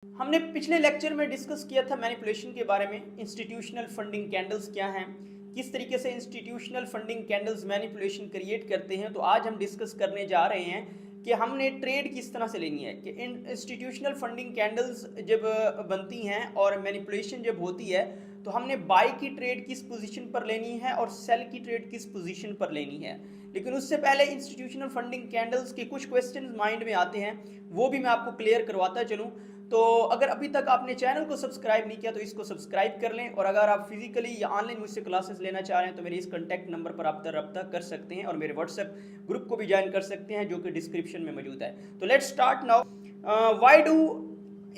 हमने पिछले लेक्चर में डिस्कस किया था मैनिपुलेशन के बारे में। इंस्टीट्यूशनल फंडिंग कैंडल्स क्या हैं, किस तरीके से institutional funding candles manipulation create करते हैं। तो आज हम डिस्कस करने जा रहे हैं कि हमने ट्रेड किस तरह से लेनी है कि इंस्टीट्यूशनल फंडिंग कैंडल्स जब बनती हैं और मैनिपुलेशन जब होती है तो हमने बाई की ट्रेड किस पोजीशन पर लेनी है और सेल की ट्रेड किस पोजीशन पर लेनी है। लेकिन उससे पहले इंस्टीट्यूशनल फंडिंग कैंडल्स के कुछ क्वेश्चन माइंड में आते हैं, वो भी मैं आपको क्लियर करवाता चलूँ। तो अगर अभी तक आपने चैनल को सब्सक्राइब नहीं किया तो इसको सब्सक्राइब कर लें, और अगर आप फिजिकली या ऑनलाइन मुझसे क्लासेस लेना चाह रहे हैं तो मेरे इस कॉन्टैक्ट नंबर पर आप रब्ता कर सकते हैं और मेरे व्हाट्सएप ग्रुप को भी ज्वाइन कर सकते हैं जो कि डिस्क्रिप्शन में मौजूद है। तो let's start now. Why do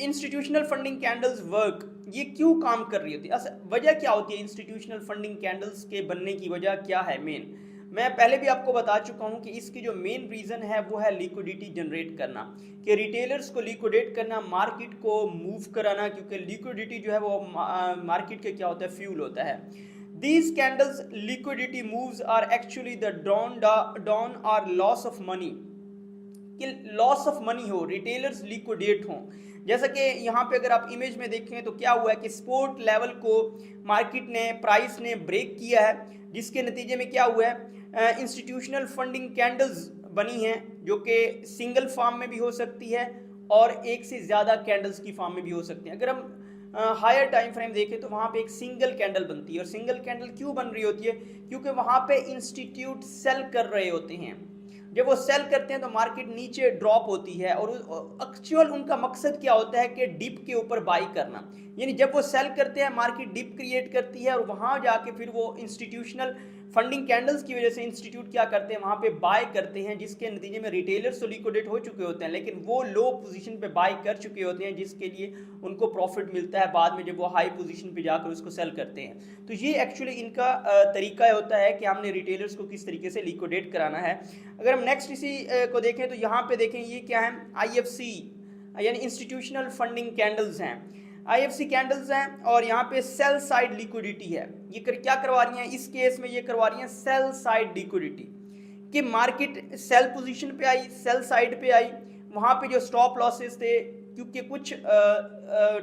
institutional funding candles work, ये क्यों काम कर रही होती है, वजह क्या होती है, इंस्टीट्यूशनल फंडिंग कैंडल्स के बनने की वजह क्या है मेन। मैं पहले भी आपको बता चुका हूं कि इसकी जो मेन रीजन है वो है लिक्विडिटी जनरेट करना, कि रिटेलर्स को लिक्विडेट करना, मार्केट को मूव कराना, क्योंकि लिक्विडिटी जो है वो मार्केट के क्या होता है, फ्यूल होता है। These candles liquidity moves are actually the dawn or loss of money, कि लॉस ऑफ मनी हो, रिटेलर्स लिक्विडेट हों। जैसा कि यहाँ पे अगर आप इमेज में देखें तो क्या हुआ है कि स्पोर्ट लेवल को मार्केट ने, प्राइस ने ब्रेक किया है, जिसके नतीजे में क्या हुआ है, इंस्टीट्यूशनल फंडिंग कैंडल्स बनी हैं जो कि सिंगल फॉर्म में भी हो सकती है और एक से ज़्यादा कैंडल्स की फॉर्म में भी हो सकती हैं। अगर हम हायर टाइम फ्रेम देखें तो वहाँ पे एक सिंगल कैंडल बनती है। और सिंगल कैंडल क्यों बन रही होती है, क्योंकि वहाँ पे इंस्टीट्यूट सेल कर रहे होते हैं। जब वो सेल करते हैं तो मार्केट नीचे ड्रॉप होती है और एक्चुअल उनका मकसद क्या होता है कि डिप के ऊपर बाई करना। यानी जब वो सेल करते हैं मार्केट डिप क्रिएट करती है और वहाँ जाके फिर वो इंस्टीट्यूशनल फंडिंग कैंडल्स की वजह से इंस्टीट्यूट क्या करते हैं, वहाँ पे बाय करते हैं, जिसके नतीजे में रिटेलर्स तो लिक्विडेट हो चुके होते हैं लेकिन वो लो पोजीशन पे बाय कर चुके होते हैं, जिसके लिए उनको प्रॉफिट मिलता है बाद में जब वो हाई पोजीशन पे जाकर उसको सेल करते हैं। तो ये एक्चुअली इनका तरीका होता है कि हमने रिटेलर्स को किस तरीके से लिक्विडेट कराना है। अगर हम नेक्स्ट इसी को देखें तो यहाँ पे देखें ये क्या है, IFC यानी इंस्टीट्यूशनल फंडिंग कैंडल्स हैं, IFC कैंडल्स हैं और यहाँ पे सेल साइड लिक्विडिटी है। ये क्या करवा रही हैं इस केस में, ये करवा रही हैं सेल साइड लिक्विडिटी, कि मार्केट सेल पोजीशन पे आई, सेल साइड पे आई, वहाँ पे जो स्टॉप लॉसेस थे, क्योंकि कुछ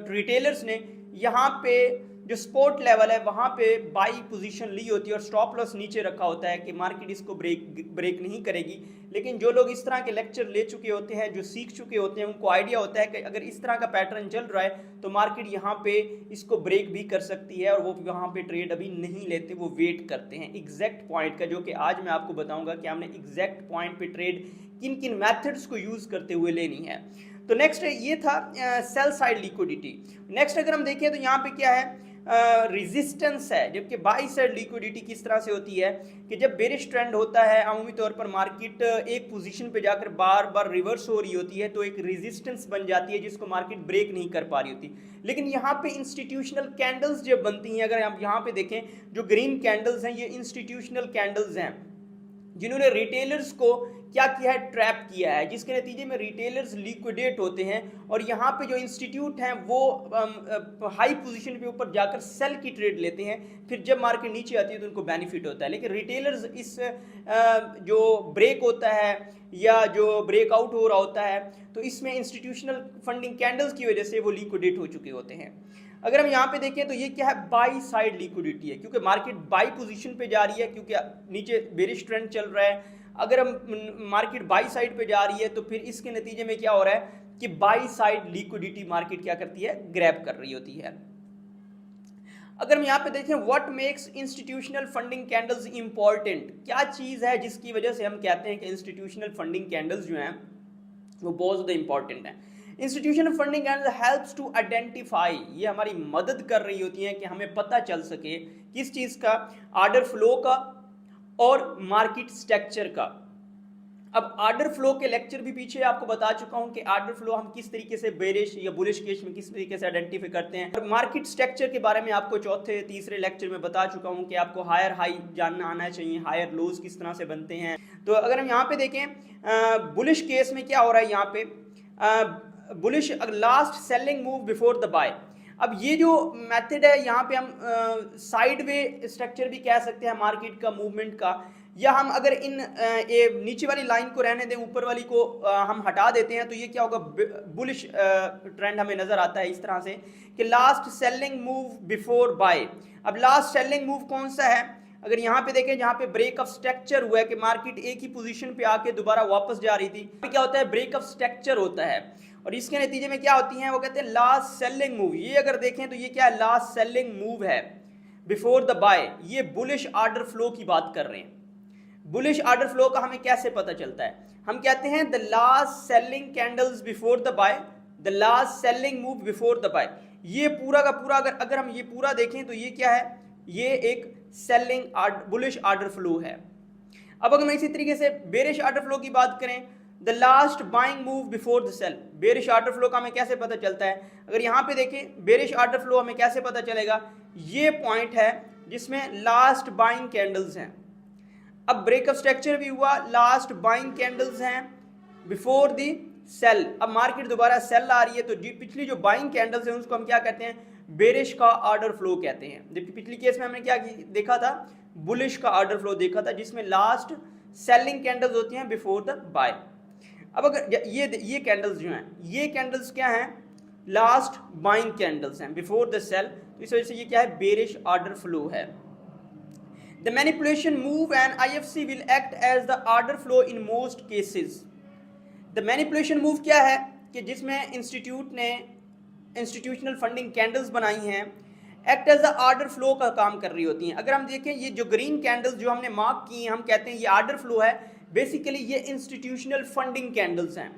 रिटेलर्स ने यहाँ पे जो स्पोर्ट लेवल है वहाँ पे बाई पोजीशन ली होती है और स्टॉप लॉस नीचे रखा होता है कि मार्केट इसको ब्रेक नहीं करेगी। लेकिन जो लोग इस तरह के लेक्चर ले चुके होते हैं, जो सीख चुके होते हैं, उनको आइडिया होता है कि अगर इस तरह का पैटर्न चल रहा है तो मार्केट यहाँ पे इसको ब्रेक भी कर सकती है, और वो वहाँ पे ट्रेड अभी नहीं लेते, वो वेट करते हैं एग्जैक्ट पॉइंट का, जो कि आज मैं आपको बताऊंगा कि हमने एग्जैक्ट पॉइंट पे ट्रेड किन किन मैथड्स को यूज करते हुए लेनी है। तो नेक्स्ट ये था सेल साइड लिक्विडिटी। नेक्स्ट अगर हम देखें तो यहाँ पे क्या है, रेजिस्टेंस है। जबकि बाई साइड लिक्विडिटी किस तरह से होती है कि जब बेरिश ट्रेंड होता है, अमूमी तौर पर मार्केट एक पोजीशन पे जाकर बार बार रिवर्स हो रही होती है तो एक रेजिस्टेंस बन जाती है जिसको मार्केट ब्रेक नहीं कर पा रही होती। लेकिन यहाँ पे इंस्टीट्यूशनल कैंडल्स जब बनती हैं, अगर आप यहाँ पे देखें जो ग्रीन कैंडल्स हैं ये इंस्टीट्यूशनल कैंडल्स हैं जिन्होंने रिटेलर्स को क्या किया है, ट्रैप किया है, जिसके नतीजे में रिटेलर्स लिक्विडेट होते हैं और यहाँ पे जो इंस्टीट्यूट हैं वो हाई पोजीशन पे ऊपर जाकर सेल की ट्रेड लेते हैं। फिर जब मार्केट नीचे आती है तो उनको बेनिफिट होता है। लेकिन रिटेलर्स इस जो ब्रेक होता है या जो ब्रेकआउट हो रहा होता है तो इसमें इंस्टीट्यूशनल फंडिंग कैंडल्स की वजह से वो लिक्विडेट हो चुके होते हैं। अगर हम यहाँ पे देखें तो ये क्या है, बाई साइड लिक्विडिटी है, क्योंकि मार्केट बाई पोजीशन पे जा रही है, क्योंकि नीचे बेरिश ट्रेंड चल रहा है। अगर हम मार्केट बाई साइड पे जा रही है तो फिर इसके नतीजे में क्या हो रहा है कि बाई साइड लिक्विडिटी मार्केट क्या करती है, ग्रैब कर रही होती है। अगर हम यहाँ पे देखें what makes institutional funding candles important, क्या चीज़ है जिसकी वजह से हम कहते हैं कि इंस्टीट्यूशनल फंडिंग कैंडल्स जो हैं वो बहुत ज़्यादा इंपॉर्टेंट है। Institutional funding candles helps to identify, ये हमारी मदद कर रही होती हैं कि हमें पता चल सके किस चीज़ का, ऑर्डर फ्लो का और मार्केट स्ट्रक्चर का। अब ऑर्डर फ्लो के लेक्चर भी पीछे आपको बता चुका हूं कि ऑर्डर फ्लो हम किस तरीके से बेरिश या बुलिश केस में किस तरीके से आइडेंटिफाई करते हैं, और मार्केट स्ट्रक्चर के बारे में आपको चौथे तीसरे लेक्चर में बता चुका हूं कि आपको हायर हाई जानना आना चाहिए, हायर लोज किस तरह से बनते हैं। तो अगर हम यहाँ पे देखें बुलिश केस में क्या हो रहा है, यहाँ पे bullish last selling move before the buy. अब ये जो मेथड है यहाँ पे हम साइड वे स्ट्रक्चर भी कह सकते हैं मार्केट का मूवमेंट का, या हम अगर इन नीचे वाली लाइन को रहने दें, ऊपर वाली को हम हटा देते हैं, तो ये क्या होगा, बुलिश ट्रेंड हमें नजर आता है इस तरह से कि last selling move before buy. अब लास्ट सेलिंग मूव कौन सा है, अगर यहाँ पे देखें जहाँ पे ब्रेक ऑफ स्ट्रक्चर हुआ है कि मार्केट एक ही पोजीशन पे आके दोबारा वापस जा रही थी, क्या होता है, ब्रेक ऑफ स्ट्रक्चर होता है और इसके नतीजे में क्या होती है, वो कहते हैं लास्ट सेलिंग मूव। ये अगर देखें तो ये क्या है, लास्ट सेलिंग मूव है बिफोर द बाय। ये बुलिश ऑर्डर फ्लो की बात कर रहे हैं। बुलिश ऑर्डर फ्लो का हमें कैसे पता चलता है, हम कहते हैं the last selling candles before the buy, the last selling move before the buy. ये पूरा का पूरा अगर हम ये पूरा देखें तो ये क्या है, ये एक सेलिंग बुलिश ऑर्डर फ्लो है। अब अगर हम इसी तरीके से बेरिश ऑर्डर फ्लो की बात करें, the last buying move before the sell. Bearish order flow का हमें कैसे पता चलता है, अगर यहाँ पे देखें बेरिश ऑर्डर फ्लो हमें कैसे पता चलेगा, ये पॉइंट है जिसमें लास्ट बाइंग कैंडल्स हैं। अब ब्रेक ऑफ स्ट्रक्चर भी हुआ, लास्ट बाइंग कैंडल्स हैं बिफोर द सेल। अब मार्केट दोबारा सेल आ रही है, तो पिछली जो बाइंग कैंडल्स हैं उसको हम क्या कहते हैं, बेरिश का ऑर्डर फ्लो कहते हैं। जबकि पिछली केस में हमने क्या देखा था, बुलिश का ऑर्डर फ्लो देखा था, जिसमें लास्ट सेलिंग कैंडल्स होती हैं बिफोर द बाय। अब अगर ये कैंडल्स जो हैं, ये कैंडल्स क्या हैं, लास्ट बाइंग कैंडल्स हैं बिफोर द सेल, तो इस वजह से ये क्या है, बेरिश ऑर्डर फ्लो है। The manipulation move and IFC will act as the order flow in most cases. The manipulation move क्या है कि जिसमें इंस्टीट्यूट ने इंस्टीट्यूशनल फंडिंग कैंडल्स बनाई हैं, act as the order flow का काम कर रही होती हैं। अगर हम देखें ये जो ग्रीन कैंडल्स जो हमने मार्क की हैं, हम कहते हैं ये ऑर्डर फ्लो है। बेसिकली ये इंस्टीट्यूशनल फंडिंग कैंडल्स हैं।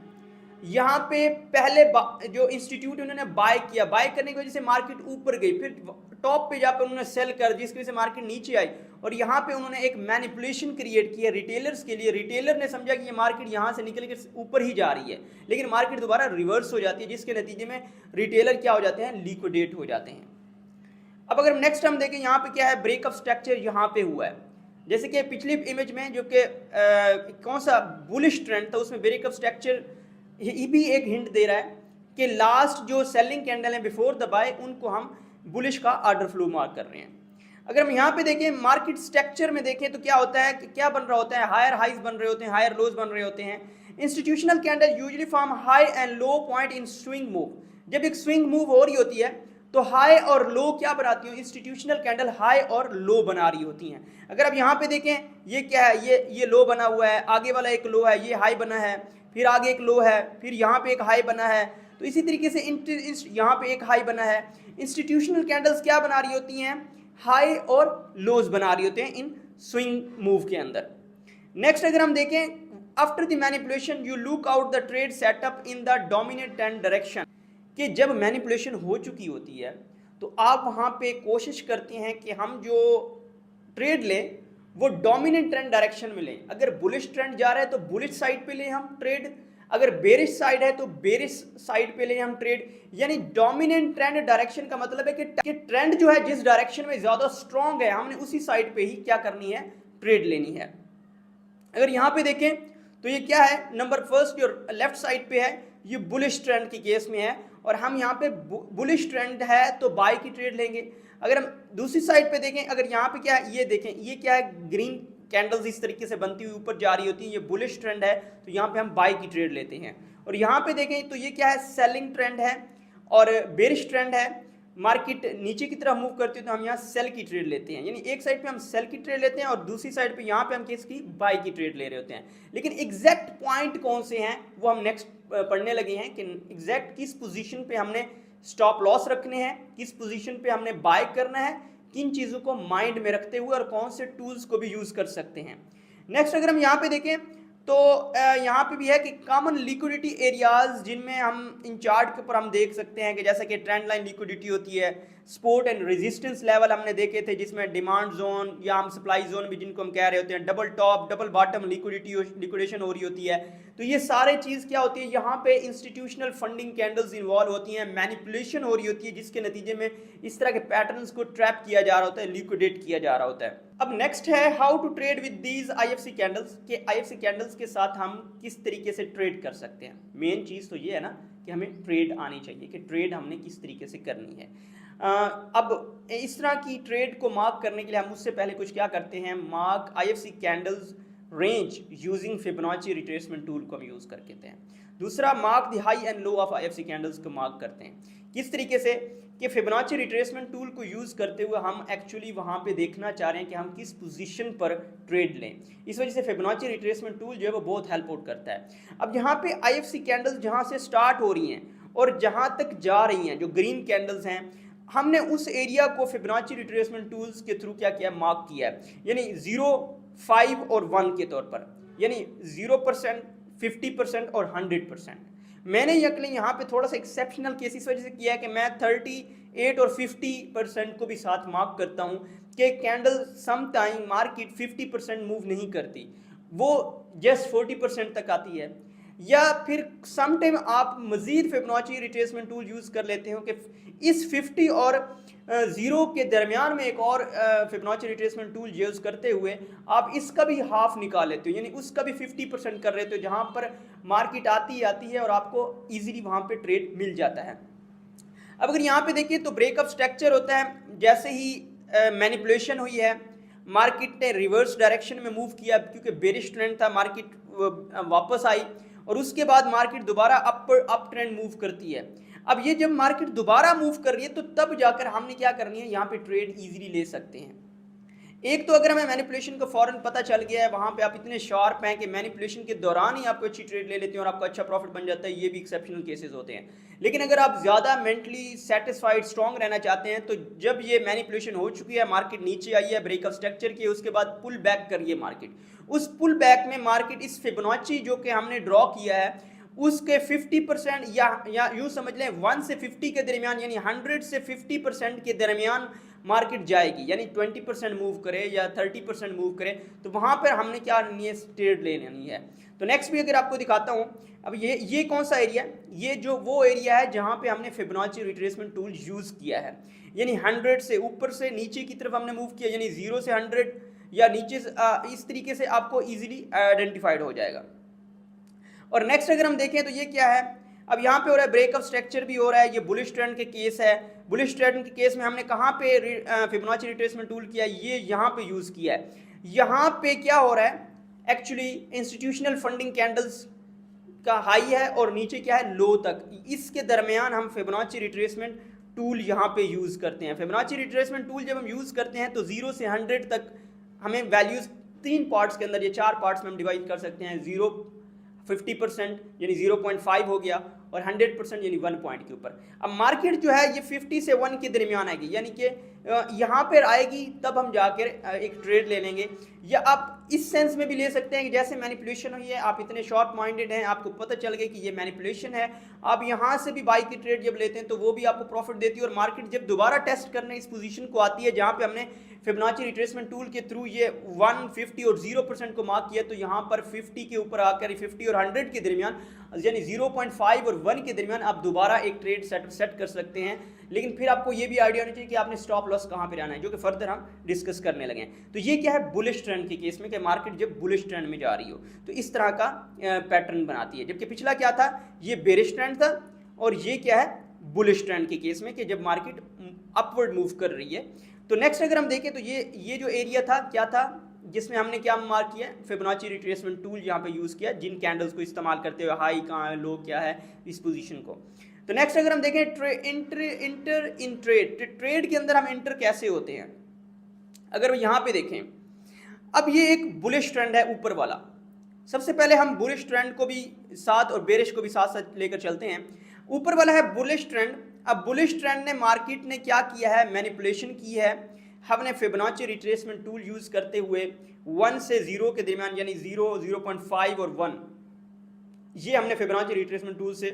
यहाँ पे पहले जो इंस्टीट्यूट उन्होंने बाय किया, बाय करने की वजह से मार्केट ऊपर गई, फिर टॉप पे जाकर उन्होंने सेल कर, जिसकी वजह से मार्केट नीचे आई और यहाँ पे उन्होंने एक मैनिपुलेशन क्रिएट की है रिटेलर्स के लिए। रिटेलर ने समझा कि ये मार्केट यहाँ से निकल के ऊपर ही जा रही है, लेकिन मार्केट दोबारा रिवर्स हो जाती है, जिसके नतीजे में रिटेलर क्या हो जाते हैं, लिक्विडेट हो जाते हैं। अब अगर नेक्स्ट हम देखें, यहाँ पे क्या है, ब्रेक ऑफ स्ट्रक्चर यहाँ पे हुआ है। जैसे कि पिछली इमेज में जो कि कौन सा बुलिश ट्रेंड था, उसमें ब्रेक ऑफ स्ट्रक्चर ये भी एक हिंट दे रहा है कि लास्ट जो सेलिंग कैंडल है बिफोर द बाय, उनको हम बुलिश का ऑर्डर फ्लो मार्क कर रहे हैं। अगर हम यहाँ पे देखें, मार्केट स्ट्रक्चर में देखें तो क्या होता है, क्या बन रहा होता है, हायर हाइज बन रहे होते हैं, हायर लोज बन रहे होते हैं। Institutional candle usually form high and low point in swing move. जब एक स्विंग मूव हो रही होती है तो हाई और लो क्या बनाती हो, इंस्टीट्यूशनल कैंडल हाई और लो बना रही होती हैं। अगर आप यहाँ पे देखें, ये क्या है, ये लो बना हुआ है, आगे वाला एक लो है, ये हाई बना है, फिर आगे एक लो है, फिर यहाँ पे एक हाई बना है, तो इसी तरीके से यहाँ पे एक हाई बना है। इंस्टीट्यूशनल कैंडल्स क्या बना रही होती हैं, हाई और लोज बना रही होते हैं इन स्विंग मूव के अंदर। नेक्स्ट अगर हम देखें, after the manipulation you look out the trade setup in the dominant trend direction. कि जब मैनिपुलेशन हो चुकी होती है तो आप वहाँ पे कोशिश करते हैं कि हम जो ट्रेड लें वो डोमिनेंट ट्रेंड डायरेक्शन में लें। अगर बुलिश ट्रेंड जा रहा है तो बुलिश साइड पे लें हम ट्रेड, अगर बेरिश साइड है तो बेरिश साइड पे लें हम ट्रेड। यानी डोमिनेंट ट्रेंड डायरेक्शन का मतलब है कि ट्रेंड जो है जिस डायरेक्शन में ज़्यादा स्ट्रॉन्ग है, हमने उसी साइड पे ही क्या करनी है, ट्रेड लेनी है। अगर यहाँ पे देखें तो ये क्या है, नंबर फर्स्ट जो लेफ्ट साइड पे है ये बुलिश ट्रेंड की केस में है और हम यहाँ पे बुलिश ट्रेंड है तो बाय की ट्रेड लेंगे। अगर हम दूसरी साइड पे देखें, अगर यहाँ पे क्या है, ये देखें, ये क्या है, ग्रीन कैंडल्स इस तरीके से बनती हुई ऊपर जा रही होती है, ये बुलिश ट्रेंड है तो यहाँ पे हम बाय की ट्रेड लेते हैं। और यहाँ पे देखें तो ये क्या है, सेलिंग ट्रेंड है और बेरिश ट्रेंड है, मार्केट नीचे की तरफ मूव करती है तो हम यहाँ सेल की ट्रेड लेते हैं। यानी एक साइड पे हम सेल की ट्रेड लेते हैं और दूसरी साइड पे यहाँ पे हम किसकी, बाय की ट्रेड ले रहे होते हैं। लेकिन एग्जैक्ट पॉइंट कौन से हैं वो हम नेक्स्ट पढ़ने लगे हैं कि एग्जैक्ट किस पोजीशन पे हमने स्टॉप लॉस रखने हैं, किस पोजीशन पे हमने बाय करना है, किन चीज़ों को माइंड में रखते हुए और कौन से टूल्स को भी यूज़ कर सकते हैं। नेक्स्ट अगर हम यहाँ पे देखें तो यहाँ पे भी है कि कॉमन लिक्विडिटी एरियाज जिनमें हम इन चार्ट के ऊपर हम देख सकते हैं कि जैसा कि ट्रेंड लाइन लिक्विडिटी होती है, सपोर्ट एंड रेजिस्टेंस लेवल हमने देखे थे जिसमें डिमांड जोन या हम सप्लाई जोन भी जिनको हम कह रहे होते हैं, double top double bottom liquidation हो रही होती है। तो ये सारे चीज़ क्या होती है, यहाँ पे इंस्टीट्यूशनल फंडिंग कैंडल्स इन्वॉल्व होती हैं, मैनिपुलेशन हो रही होती है, जिसके नतीजे में इस तरह के पैटर्न्स को ट्रैप किया जा रहा होता है, लिक्विडेट किया जा रहा होता है। अब नेक्स्ट है how to trade with these IFC candles, के आईएफसी कैंडल्स के साथ हम किस तरीके से ट्रेड कर सकते हैं। मेन चीज़ तो ये है ना कि हमें ट्रेड आनी चाहिए, कि ट्रेड हमने किस तरीके से करनी है। अब इस तरह की ट्रेड को मार्क करने के लिए हम उससे पहले कुछ क्या करते हैं, mark IFC candles range using Fibonacci retracement tool को हम यूज करके हैं। दूसरा, mark the high and low of IFC candles को मार्क करते हैं। किस तरीके से कि फिबोनाची रिट्रेसमेंट टूल को यूज करते हुए हम एक्चुअली वहां पे देखना चाह रहे हैं कि हम किस पोजीशन पर ट्रेड लें। इस वजह से फिबोनाची रिट्रेसमेंट टूल जो है वो बहुत हेल्प आउट करता है। अब यहाँ पे आईएफसी कैंडल्स जहां से स्टार्ट हो रही हैं और जहां तक जा रही हैं, जो ग्रीन कैंडल्स हैं, हमने उस एरिया को फिबोनाची रिट्रेसमेंट टूल्स के थ्रू क्या किया, मार्क किया है, यानी 0, 5 और 1 के तौर पर, यानी 0%, 50% और 100%। मैंने यकीनन यहाँ पे थोड़ा सा एक्सेप्शनल केस इस वजह से किया है कि मैं 38 और 50% को भी साथ मार्क करता हूँ कि candle some time market 50% move नहीं करती, वो जस्ट 40% तक आती है, या फिर सम टाइम आप मजीद फिबोनाची रिट्रेसमेंट टूल यूज कर लेते हो कि इस 50 और 0 के दरमियान में एक और फिबोनाची रिट्रेसमेंट टूल यूज करते हुए आप इसका भी हाफ निकाल लेते हो, यानी उसका भी 50% कर लेते हो, जहां पर मार्केट आती है और आपको इजीली वहां पे ट्रेड मिल जाता है। अब अगर यहाँ पे देखिए तो ब्रेकअप स्ट्रक्चर होता है, जैसे ही मैनिपुलेशन हुई है, मार्केट ने रिवर्स डायरेक्शन में मूव किया क्योंकि बेरिश ट्रेंड था, मार्केट वापस आई और उसके बाद मार्केट दोबारा अप ट्रेंड मूव करती है। अब ये जब मार्केट दोबारा मूव कर रही है तो तब जाकर हमने क्या करनी है, यहाँ पे ट्रेड इजीली ले सकते हैं। एक तो अगर हमें मैनिपुलेशन का फौरन पता चल गया है, वहां पे आप इतने शार्प हैं कि मैनिपुलेशन के दौरान ही आपको अच्छी ट्रेड ले लेते हैं और आपका अच्छा प्रॉफिट बन जाता है, ये भी एक्सेप्शनल केसेस होते हैं। लेकिन अगर आप ज़्यादा मेंटली सेटिस्फाइड स्ट्रॉन्ग रहना चाहते हैं तो जब ये मैनिपुलेशन हो चुकी है, मार्केट नीचे आई है ब्रेकअप स्ट्रक्चर की, उसके बाद पुल बैक करिए मार्केट, उस पुल बैक में मार्केट इस फिबोनाची जो कि हमने ड्रॉ किया है उसके 50% या यूँ समझ लें 1 से 50 के दरमियान, यानी 100 से 50% के दरमियान मार्केट जाएगी, यानी 20% मूव करे या 30% मूव करे, तो वहाँ पर हमने क्या लेनी है, ट्रेड ले लेनी है। तो नेक्स्ट भी अगर आपको दिखाता हूँ, अब ये कौन सा एरिया, ये जो वो एरिया है जहाँ पे हमने फिबोनाची रिट्रेसमेंट टूल यूज़ किया है, यानी 100 से ऊपर से नीचे की तरफ हमने मूव किया, यानी 0 से 100 या नीचे इस तरीके से आपको ईजिली आइडेंटिफाइड हो जाएगा। और नेक्स्ट अगर हम देखें तो ये क्या है, अब यहाँ पे हो रहा है ब्रेकअप स्ट्रक्चर भी हो रहा है, ये बुलिश ट्रेंड के केस है। बुलिश ट्रेंड के केस में हमने कहाँ पे फिबोनाची रिट्रेसमेंट टूल किया, ये यहाँ पे यूज़ किया है। यहाँ पे क्या हो रहा है, एक्चुअली इंस्टीट्यूशनल फंडिंग कैंडल्स का हाई है और नीचे क्या है, लो तक, इसके दरमियान हम फिबोनाची रिट्रेसमेंट टूल यहाँ पे यूज़ करते हैं। फिबोनाची रिट्रेसमेंट टूल जब हम यूज़ करते हैं तो 0 से 100 तक हमें वैल्यूज़ 3 पार्ट्स के अंदर, ये 4 पार्ट्स में हम डिवाइड कर सकते हैं। 50% यानी 0.5 हो गया और 100% यानी 1 पॉइंट के ऊपर। अब मार्केट जो है ये 50 से 1 के दरमियान आएगी, यानी कि यहाँ पर आएगी तब हम जाकर एक ट्रेड ले लेंगे। या आप इस सेंस में भी ले सकते हैं कि जैसे मैनिपुलेशन हुई है, आप इतने शॉर्ट माइंडेड हैं, आपको पता चल गया कि ये मैनिपुलेशन है, आप यहाँ से भी बाई की ट्रेड जब लेते हैं तो वो भी आपको प्रॉफिट देती है। और मार्केट जब दोबारा टेस्ट करने इस पोजीशन को आती है जहाँ पे हमने फिबोनाची रिट्रेसमेंट टूल के थ्रू ये 150 और 0% को मार्क किया, तो यहाँ पर 50 के ऊपर आकर 50 और 100 के दरमियान, यानी 0.5 और 1 के दरमियान आप दोबारा एक ट्रेड सेट कर सकते हैं। लेकिन फिर आपको ये भी आइडिया होना चाहिए कि आपने स्टॉप लॉस कहाँ पे रहना है, जो कि फर्दर हम डिस्कस करने लगे हैं। तो ये क्या है, बुलिश ट्रेंड के केस में कि मार्केट जब बुलिश ट्रेंड में जा रही हो तो इस तरह का पैटर्न बनाती है। जबकि पिछला क्या था, ये बेरिश ट्रेंड था, और ये क्या है, बुलिश ट्रेंड के केस में कि जब मार्केट अपवर्ड मूव कर रही है। तो नेक्स्ट अगर हम देखें तो ये जो एरिया था क्या था, जिसमें हमने क्या मार्क किया, फिबोनाची रिट्रेसमेंट टूल यहाँ पे यूज़ किया, जिन कैंडल्स को इस्तेमाल करते हुए हाई कहाँ है, लो क्या है, इस पोजीशन को। तो नेक्स्ट अगर हम देखें ट्रेड के अंदर हम इंटर कैसे होते हैं, अगर यहाँ पे देखें, अब ये एक बुलिश ट्रेंड है ऊपर वाला। सबसे पहले हम बुलिश ट्रेंड को भी साथ और बेरिश को भी साथ साथ लेकर चलते हैं। ऊपर वाला है बुलिश ट्रेंड। अब बुलिश ट्रेंड ने मार्केट ने क्या किया है, मैनिपुलेशन की है। हमने फिबोनाची रिट्रेसमेंट टूल यूज करते हुए 1 से 0 के दरमियान, यानी 0, 0.5 और 1, ये हमने फिबोनाची रिट्रेसमेंट टूल से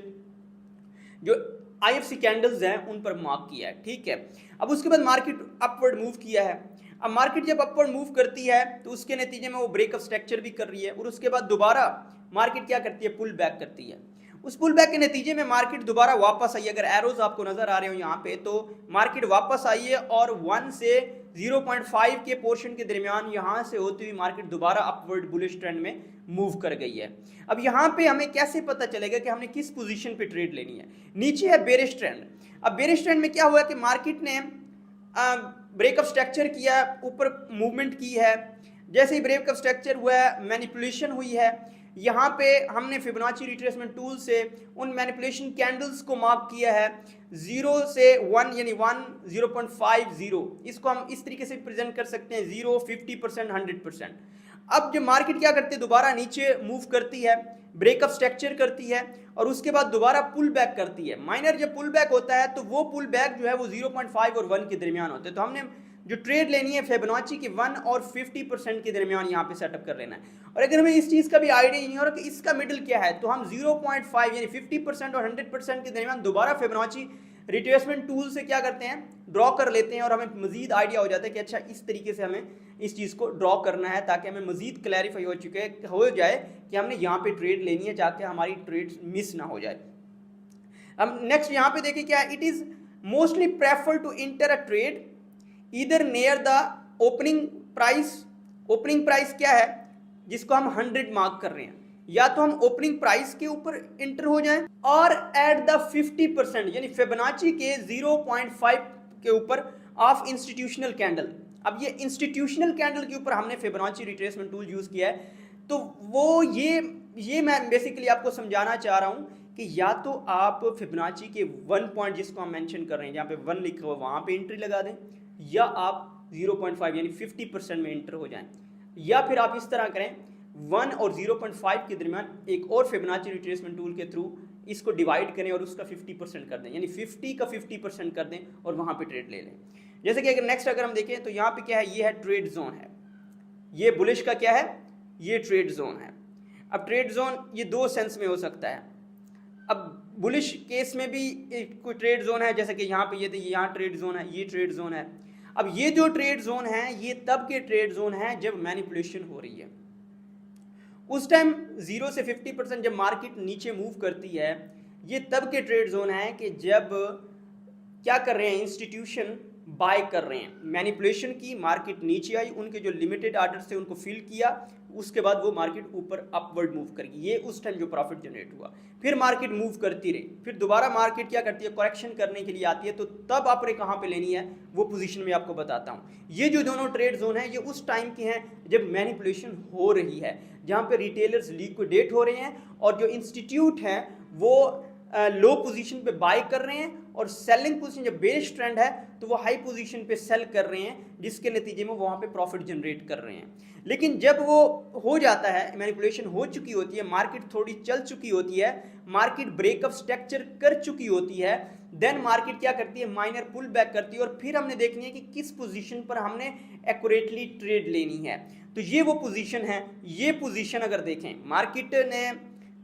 जो आईएफसी कैंडल्स हैं उन पर मार्क किया है, ठीक है। अब उसके बाद मार्केट अपवर्ड मूव किया है। अब मार्केट जब अपवर्ड मूव करती है तो उसके नतीजे में वो ब्रेकअप स्ट्रक्चर भी कर रही है, और उसके बाद दोबारा मार्केट क्या करती है, पुल बैक करती है। उस पुल बैक के नतीजे में मार्केट दोबारा वापस आई। अगर एरोज आपको नजर आ रहे हो यहाँ पे, तो मार्केट वापस आई है और 1 से 0.5 के पोर्शन के दरमियान यहाँ से होती हुई मार्केट दोबारा अपवर्ड बुलिश ट्रेंड में मूव कर गई है। अब यहाँ पे हमें कैसे पता चलेगा कि हमने किस पोजीशन पे ट्रेड लेनी है? नीचे है बेरिश ट्रेंड। अब बेरिश ट्रेंड में क्या हुआ कि मार्केट ने ब्रेकअप स्ट्रक्चर किया, ऊपर मूवमेंट की है। जैसे ही ब्रेकअप स्ट्रक्चर हुआ है, मैनिपुलेशन हुई है। यहाँ पे हमने फिबोनाची रिट्रेसमेंट टूल से उन मैनिपुलेशन कैंडल्स को मार्क किया है 0 से 1, यानी 1 0.50। इसको हम इस तरीके से प्रेजेंट कर सकते हैं 0, 50%, 100%। अब जो मार्केट क्या करती है, दोबारा नीचे मूव करती है, ब्रेकअप स्ट्रक्चर करती है और उसके बाद दोबारा पुल बैक करती है। माइनर जब पुल बैक होता है तो वो पुल बैक जो है वो 0.5 और 1 के दरमियान होते हैं। तो हमने जो ट्रेड लेनी है फिबोनाची की 1 और 50% के दरमियान यहाँ पे सेटअप कर लेना है। और अगर हमें इस चीज़ का भी आइडिया ही नहीं हो रहा कि इसका मिडिल क्या है, तो हम 0.5 यानी 50% और 100% के दरमियान दोबारा फिबोनाची रिट्रेसमेंट टूल से क्या करते हैं, ड्रॉ कर लेते हैं और हमें मजीद आइडिया हो जाता है कि अच्छा इस तरीके से हमें इस चीज़ को ड्रॉ करना है, ताकि हमें मजीद क्लैरिफाई हो जाए कि हमने यहाँ पे ट्रेड लेनी है, ताकि हमारी ट्रेड मिस ना हो जाए। अब नेक्स्ट यहाँ पे देखिए क्या है, it is mostly prefer to enter a trade इधर near the opening price. Opening price क्या है जिसको हम 100 मार्क कर रहे हैं, या तो हम ओपनिंग प्राइस के ऊपर इंटर हो जाएं और एट द 50% यानी फिबोनाची के 0.5 के ऊपर ऑफ इंस्टीट्यूशनल कैंडल। अब ये इंस्टीट्यूशनल कैंडल के ऊपर हमने फिबोनाची रिट्रेसमेंट टूल यूज किया है। तो वो ये मैं बेसिकली आपको समझाना चाह रहा हूं कि या तो आप फिबोनाची के 1 पॉइंट जिसको हम मेंशन कर रहे हैं, जहां पे 1 लिखा हुआ वहां पे एंट्री लगा दें, या आप 0.5 यानी 50% में एंटर हो जाएं, या फिर आप इस तरह करें 1 और 0.5 के दरमियान एक और फिबोनाची रिट्रेसमेंट टूल के थ्रू इसको डिवाइड करें और उसका 50% कर दें, यानी 50 का 50% कर दें और वहां पे ट्रेड ले लें। जैसे कि अगर नेक्स्ट अगर हम देखें तो यहाँ पे क्या है, ये है ट्रेड जोन है, ये बुलिश का क्या है, ये ट्रेड जोन है। अब ट्रेड जोन ये 2 सेंस में हो सकता है। अब बुलिश केस में भी कोई ट्रेड जोन है, जैसे कि यहाँ पे ये यहाँ ट्रेड जोन है, ये ट्रेड जोन है। अब ये जो ट्रेड जोन है ये तब के ट्रेड जोन है जब मैनिपुलेशन हो रही है। उस टाइम 0 से 50% जब मार्केट नीचे मूव करती है, ये तब के ट्रेड जोन है कि जब क्या कर रहे हैं, इंस्टीट्यूशन बाय कर रहे हैं। मैनिपुलेशन की, मार्केट नीचे आई, उनके जो लिमिटेड आर्डर्स थे उनको फिल किया, उसके बाद वो मार्केट ऊपर अपवर्ड मूव करेगी, ये उस टाइम जो प्रॉफिट जनरेट हुआ। फिर मार्केट मूव करती रही, फिर दोबारा मार्केट क्या करती है, करेक्शन करने के लिए आती है। तो तब आपने कहाँ पे लेनी है वो पोजीशन में आपको बताता हूँ। ये जो दोनों ट्रेड जोन है ये उस टाइम के हैं जब मैनिपुलेशन हो रही है, जहाँ पे रिटेलर्स लिक्विडेट हो रहे हैं और जो इंस्टीट्यूट हैं वो लो पोजीशन पे बाय कर रहे हैं, और सेलिंग पोजीशन जब बेरिश ट्रेंड है तो वो हाई पोजीशन पे सेल कर रहे हैं, जिसके नतीजे में वहाँ पे प्रॉफिट जनरेट कर रहे हैं। लेकिन जब वो हो जाता है, मैनिपुलेशन हो चुकी होती है, मार्केट थोड़ी चल चुकी होती है, मार्केट ब्रेकअप स्ट्रक्चर कर चुकी होती है, देन मार्केट क्या करती है, माइनर पुल बैक करती है। और फिर हमने देखनी है कि किस पोजीशन पर हमने एक्यूरेटली ट्रेड लेनी है। तो ये वो पोजीशन है। ये पोजीशन अगर देखें, मार्केट ने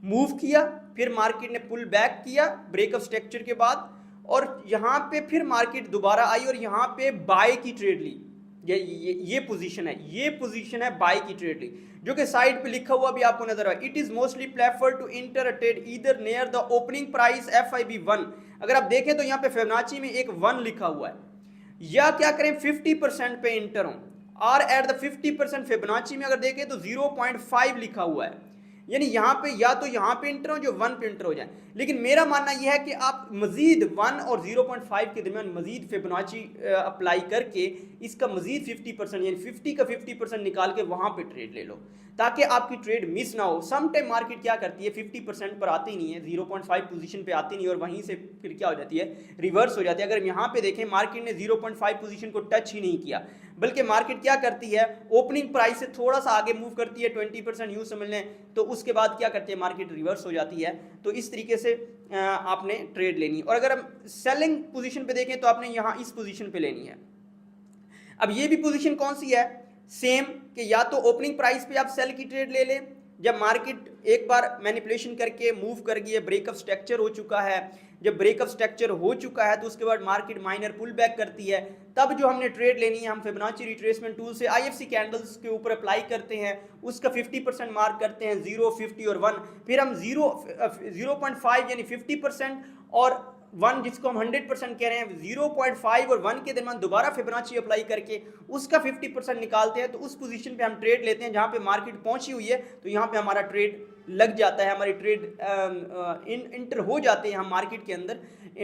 मूव किया, फिर मार्केट ने पुल बैक किया ब्रेकअप स्ट्रक्चर के बाद, और यहाँ पे फिर मार्केट दोबारा आई और यहाँ पे बाय की ट्रेड ली। ये पोजीशन है, ये पोजीशन है बाय की ट्रेड ली, जो कि साइड पे लिखा हुआ भी आपको नजर आ रहा है। It is mostly prefer to enter a trade either near the opening price FIB 1। अगर आप देखें तो यहाँ पे फिबोनाची में एक 1 लिखा हुआ है, या क्या करें 50% पे इंटर हो, और एट द 50% फिबोनाची में अगर देखें तो 0.5 लिखा हुआ है, यानी यहाँ पे या तो यहाँ पे इंटर हो जो 1 पे इंटर हो जाए। लेकिन मेरा मानना यह है कि आप मजीद 1 और 0.5 के दरमियान मजीद फिबोनाची अप्लाई करके इसका मजीद 50% यानी 50 का 50% निकाल के वहाँ पे ट्रेड ले लो, ताकि आपकी ट्रेड मिस ना हो। सम टाइम मार्केट क्या करती है, 50% पर आती नहीं है, 0.5 पोजीशन पे आती नहीं, और वहीं से फिर क्या हो जाती है, रिवर्स हो जाती है। अगर यहाँ पे देखें मार्केट ने 0.5 पोजीशन को टच ही नहीं किया, बल्कि मार्केट क्या करती है, ओपनिंग प्राइस से थोड़ा सा आगे मूव करती है, 20% यूज समझ लें, तो उसके बाद क्या करती है, मार्केट रिवर्स हो जाती है। तो इस तरीके से आपने ट्रेड लेनी है। और अगर हम सेलिंग पोजीशन पे देखें तो आपने यहाँ इस पोजीशन पे लेनी है। अब ये भी पोजीशन कौन सी है, सेम, कि या तो ओपनिंग प्राइस पे आप सेल की ट्रेड ले लें, जब मार्केट एक बार मैनिपुलेशन करके मूव कर गई है, ब्रेकअप स्ट्रक्चर हो चुका है, जब ब्रेकअप स्ट्रक्चर हो चुका है तो उसके बाद मार्केट माइनर पुल बैक करती है, तब जो हमने ट्रेड लेनी है हम फिबोनाची रिट्रेसमेंट टूल से आईएफसी कैंडल्स के ऊपर अप्लाई करते हैं, उसका 50% मार्क करते हैं, 0, 50 और 1, फिर हम 0.5 यानी 50% और 1 जिसको हम 100% कह रहे हैं, 0.5 और 1 के दरमियान दोबारा फिबोनाची अप्लाई करके उसका 50% निकालते हैं, तो उस पोजीशन पे हम ट्रेड लेते हैं जहां पे मार्केट पहुंची हुई है, तो यहां पे हमारा ट्रेड लग जाता है, हमारी ट्रेड इंटर हो जाते हैं, हम मार्केट के अंदर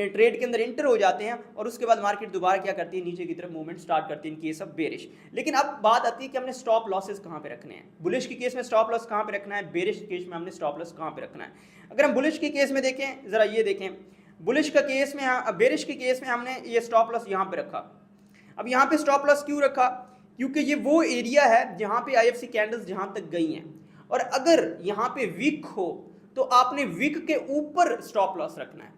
ट्रेड के अंदर इंटर हो जाते हैं और उसके बाद मार्केट दोबारा क्या करती है, नीचे की तरफ मूवमेंट स्टार्ट करती है इन केस ऑफ बेरिश। लेकिन अब बात आती है कि हमने स्टॉप लॉसेस कहां पे रखने हैं, बुलिश के केस में स्टॉप लॉस कहां पे रखना है, बेरिश के केस में हमने स्टॉप लॉस कहां पे रखना है। अगर हम बुलिश के केस में देखें, जरा ये देखें, बुलिश का केस में, बेरिश के केस में हमने ये स्टॉप लॉस यहां पे रखा। अब यहां पे स्टॉप लॉस क्यों रखा, क्योंकि ये वो एरिया है जहां पे आईएफसी कैंडल्स जहां तक गई हैं, और अगर यहां पे विक हो तो आपने विक के ऊपर स्टॉप लॉस रखना है,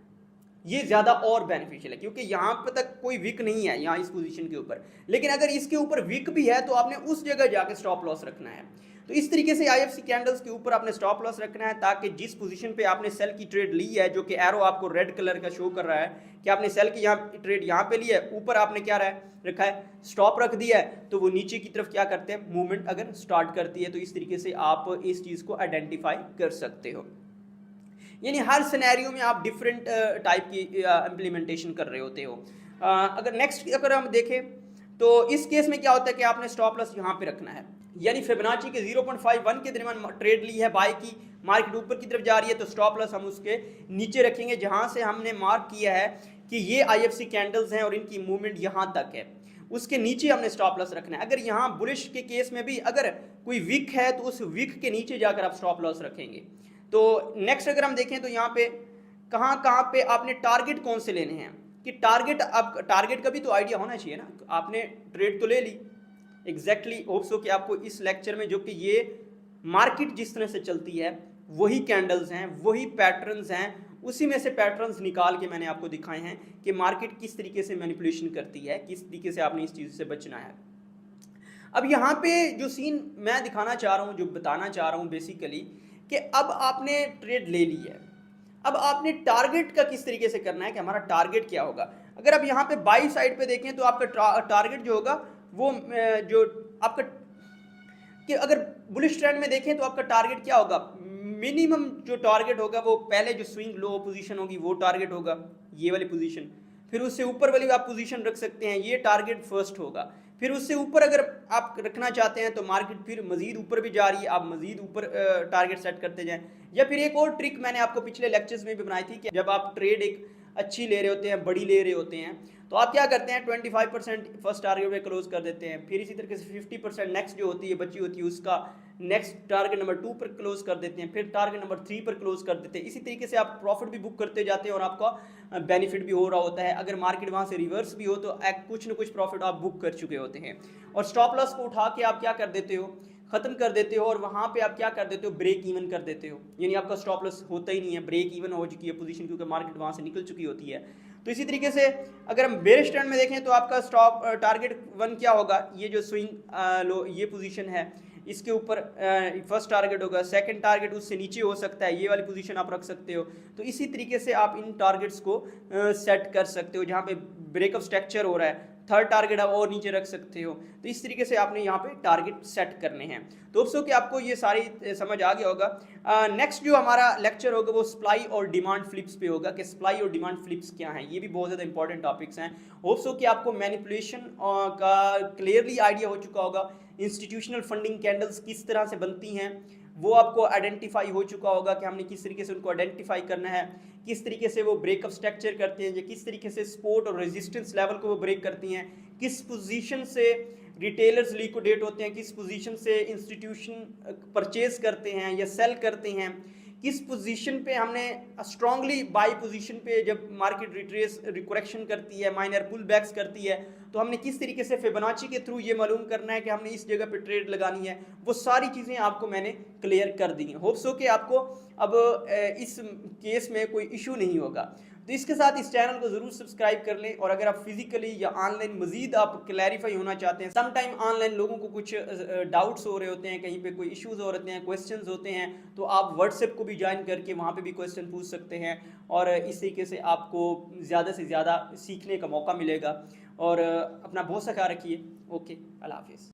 ये ज्यादा और बेनिफिशियल है, क्योंकि यहां पे तक कोई विक नहीं है यहां इस पोजीशन के ऊपर, लेकिन अगर इसके ऊपर विक भी है तो आपने उस जगह जाके स्टॉप लॉस रखना है। तो इस तरीके से आईएफसी कैंडल्स के ऊपर आपने स्टॉप लॉस रखना है, ताकि जिस पोजीशन पे आपने सेल की ट्रेड ली है, जो कि एरो आपको रेड कलर का शो कर रहा है कि आपने सेल की ट्रेड यहाँ पे ली है, ऊपर आपने क्या रखा है, स्टॉप रख दिया है, तो वो नीचे की तरफ क्या करते हैं, मूवमेंट अगर स्टार्ट करती है, तो इस तरीके से आप इस चीज को आइडेंटिफाई कर सकते हो। यानी हर सिनेरियो में आप डिफरेंट टाइप की इम्प्लीमेंटेशन कर रहे होते हो। अगर नेक्स्ट अगर हम देखें तो इस केस में क्या होता है कि आपने स्टॉप लॉस यहाँ पे रखना है, यानी फिबोनाची के 0.51 के दरमियान ट्रेड ली है बाय की, मार्केट ऊपर की तरफ जा रही है, तो स्टॉप लॉस हम उसके नीचे रखेंगे जहां से हमने मार्क किया है कि ये आईएफसी कैंडल्स हैं और इनकी मूवमेंट यहां तक है, उसके नीचे हमने स्टॉप लॉस रखना है। अगर यहाँ बुलिश के केस में भी अगर कोई विक है तो उस विक के नीचे जाकर आप स्टॉप लॉस रखेंगे। तो नेक्स्ट अगर हम देखें तो यहाँ पे कहाँ पे आपने टारगेट कौन से लेने हैं, कि टारगेट, अब टारगेट का भी तो आइडिया होना चाहिए ना, आपने ट्रेड तो ले ली एग्जैक्टली, होप सो कि आपको इस लेक्चर में, जो कि ये मार्केट जिस तरह से चलती है वही कैंडल्स हैं, वही पैटर्न्स हैं, उसी में से पैटर्न्स निकाल के मैंने आपको दिखाए हैं कि मार्केट किस तरीके से मैनिपुलेशन करती है, किस तरीके से आपने इस चीज़ से बचना है। अब यहाँ पे जो सीन मैं दिखाना चाह रहा हूँ, जो बताना चाह रहा हूँ बेसिकली, कि अब आपने ट्रेड ले ली है, अब आपने टारगेट का किस तरीके से करना है कि हमारा टारगेट क्या होगा। अगर आप यहाँ पे बाई साइड पे देखें तो आपका टारगेट जो होगा वो जो आपका, कि अगर बुलिश ट्रेंड में देखें तो आपका टारगेट क्या होगा, मिनिमम जो टारगेट होगा वो पहले जो स्विंग लो पोजीशन होगी वो टारगेट होगा, ये वाली पोजीशन, फिर उससे ऊपर वाली आप पोजीशन रख सकते हैं, ये टारगेट फर्स्ट होगा, फिर उससे ऊपर अगर आप रखना चाहते हैं तो मार्केट फिर मजीद ऊपर भी जा रही है, आप मजीद ऊपर टारगेट सेट करते जाएं। या फिर एक और ट्रिक मैंने आपको पिछले लेक्चर्स में भी बनाई थी कि जब आप ट्रेड एक अच्छी ले रहे होते हैं, बड़ी ले रहे होते हैं, तो आप क्या करते हैं 25% फर्स्ट टारगेट पे क्लोज कर देते हैं, फिर इसी तरीके से 50% नेक्स्ट जो होती है बची होती है उसका नेक्स्ट टारगेट नंबर 2 पर क्लोज कर देते हैं, फिर टारगेट नंबर 3 पर क्लोज कर देते हैं। इसी तरीके से आप प्रॉफिट भी बुक करते जाते हैं और आपका बेनिफिट भी हो रहा होता है। अगर मार्केट वहाँ से रिवर्स भी हो तो कुछ ना कुछ प्रॉफिट आप बुक कर चुके होते हैं, और स्टॉप लॉस को उठा के आप क्या कर देते हो, खत्म कर देते हो, और वहां पे आप क्या कर देते हो, ब्रेक इवन कर देते हो, यानी आपका स्टॉप लॉस होता ही नहीं है, ब्रेक इवन हो चुकी है पोजीशन, क्योंकि मार्केट वहां से निकल चुकी होती है। तो इसी तरीके से अगर हम बेरिश ट्रेंड में देखें तो आपका स्टॉप टारगेट 1 क्या होगा, ये जो स्विंग लो ये पोजीशन है इसके ऊपर फर्स्ट टारगेट होगा, सेकंड टारगेट उससे नीचे हो सकता है, ये वाली पोजीशन आप रख सकते हो। तो इसी तरीके से आप इन टारगेट्स को सेट कर सकते हो, जहाँ पे ब्रेकअप स्ट्रक्चर हो रहा है थर्ड टारगेट आप और नीचे रख सकते हो। तो इस तरीके से आपने यहाँ पे टारगेट सेट करने हैं। तो दोस्तों कि आपको ये सारी समझ आ गया होगा। नेक्स्ट जो हमारा लेक्चर होगा वो सप्लाई और डिमांड फ्लिप्स पे होगा, कि सप्लाई और डिमांड फ्लिप्स क्या हैं, ये भी बहुत ज़्यादा इंपॉर्टेंट टॉपिक्स हैं। होप्सो कि आपको मैनिपुलेशन का क्लियरली आइडिया हो चुका होगा, इंस्टीट्यूशनल फंडिंग कैंडल्स किस तरह से बनती हैं वो आपको आइडेंटिफाई हो चुका होगा कि हमने किस तरीके से उनको आइडेंटिफाई करना है, किस तरीके से वो ब्रेकअप स्ट्रक्चर करते हैं, या किस तरीके से सपोर्ट और रेजिस्टेंस लेवल को वो ब्रेक करती हैं, किस पोजीशन से रिटेलर्स लिक्विडेट होते हैं, किस पोजीशन से इंस्टीट्यूशन परचेज करते हैं या सेल करते हैं, किस पोजीशन पे हमने स्ट्रांगली बाई पोजीशन पे जब मार्केट रिट्रेस रिकरेक्शन करती है, माइनर पुल बैक्स करती है, तो हमने किस तरीके से फिबोनाची के थ्रू ये मालूम करना है कि हमने इस जगह पे ट्रेड लगानी है। वो सारी चीज़ें आपको मैंने क्लियर कर दी हैं। होप्स हो कि आपको अब इस केस में कोई इशू नहीं होगा। तो इसके साथ इस चैनल को ज़रूर सब्सक्राइब कर लें। और अगर आप फिजिकली या ऑनलाइन मजीद आप क्लैरिफाई होना चाहते हैं, समटाइम ऑनलाइन लोगों को कुछ डाउट्स हो रहे होते हैं, कहीं पे कोई इश्यूज हो रहे हैं, क्वेश्चंस होते हैं, तो आप व्हाट्सएप को भी ज्वाइन करके वहाँ पे भी क्वेश्चन पूछ सकते हैं और इस तरीके से आपको ज़्यादा से ज़्यादा सीखने का मौका मिलेगा। और अपना बहुत सा ख्याल रखिए। ओके, अल्लाह हाफिज़।